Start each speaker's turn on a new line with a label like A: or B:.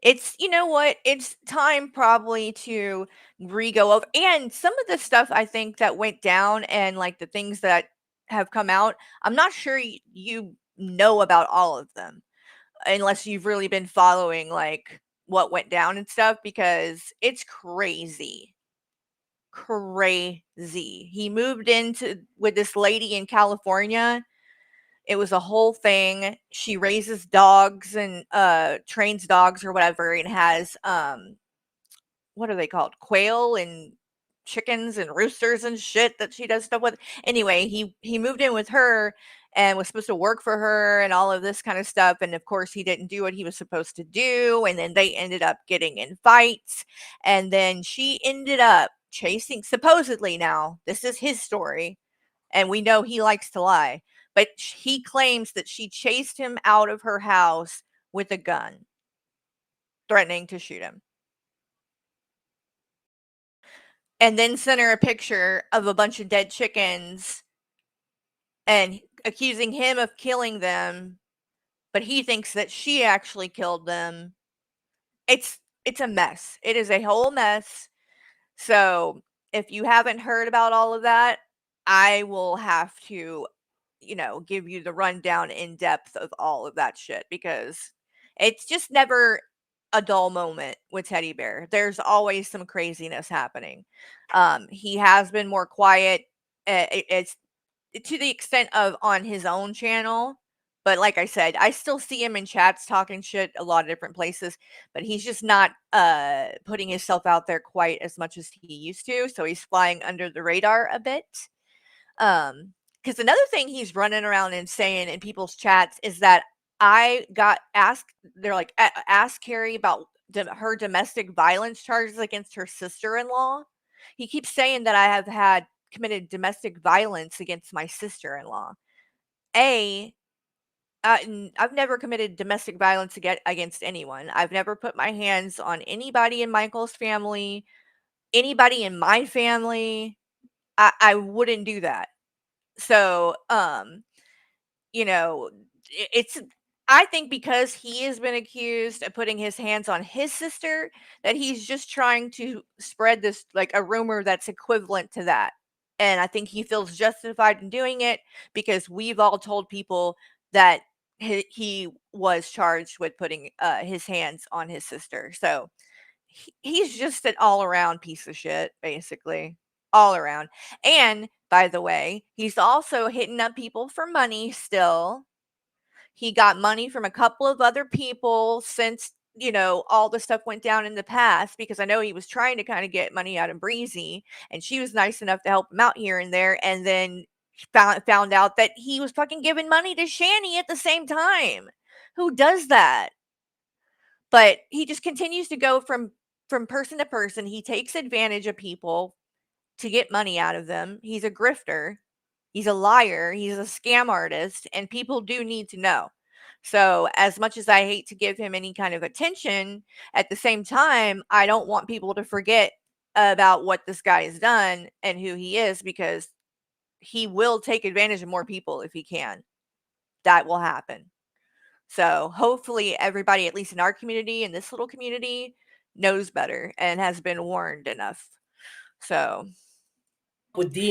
A: It's you know what? It's time probably to re-go over and some of the stuff I think that went down and, like, the things that have come out, I'm not sure you know about all of them, unless you've really been following, like, what went down and stuff because it's crazy. Crazy. He moved into with this lady in California. It was a whole thing. She raises dogs and, trains dogs or whatever and has, what are they called? Quail and chickens and roosters and shit that she does stuff with. Anyway, he moved in with her and was supposed to work for her and all of this kind of stuff. And of course, he didn't do what he was supposed to do. And then they ended up getting in fights. And then she ended up chasing, supposedly now, this is his story. And we know he likes to lie. But he claims that she chased him out of her house with a gun, threatening to shoot him. And then sent her a picture of a bunch of dead chickens and accusing him of killing them, but he thinks that she actually killed them. It's a mess. It is a whole mess. So, if you haven't heard about all of that, I will have to, give you the rundown in depth of all of that shit because it's just never a dull moment with Teddy Bear. There's always some craziness happening. He has been more quiet. It's to the extent of on his own channel. But like I said, I still see him in chats talking shit a lot of different places, but he's just not putting himself out there quite as much as he used to. So he's flying under the radar a bit. Because another thing he's running around and saying in people's chats is that I got asked, they're like, ask Carrie about her domestic violence charges against her sister in law. He keeps saying that I have had committed domestic violence against my sister in law. I've never committed domestic violence against anyone. I've never put my hands on anybody in Michael's family, anybody in my family. I wouldn't do that. So, you know, it's I think because he has been accused of putting his hands on his sister, that he's just trying to spread this like a rumor that's equivalent to that. And I think he feels justified in doing it because we've all told people that he was charged with putting his hands on his sister. So he's just an all around piece of shit, basically. All around. And by the way, he's also hitting up people for money still. He got money from a couple of other people since, all the stuff went down in the past because I know he was trying to kind of get money out of Breezy and she was nice enough to help him out here and there. And then found out that he was fucking giving money to Shani at the same time. Who does that? But he just continues to go from person to person. He takes advantage of people to get money out of them. He's a grifter. He's a liar. He's a scam artist, and people do need to know. So, as much as I hate to give him any kind of attention, at the same time, I don't want people to forget about what this guy has done and who he is because he will take advantage of more people if he can. That will happen. So hopefully everybody, at least in our community, in this little community, knows better and has been warned enough. So
B: with DM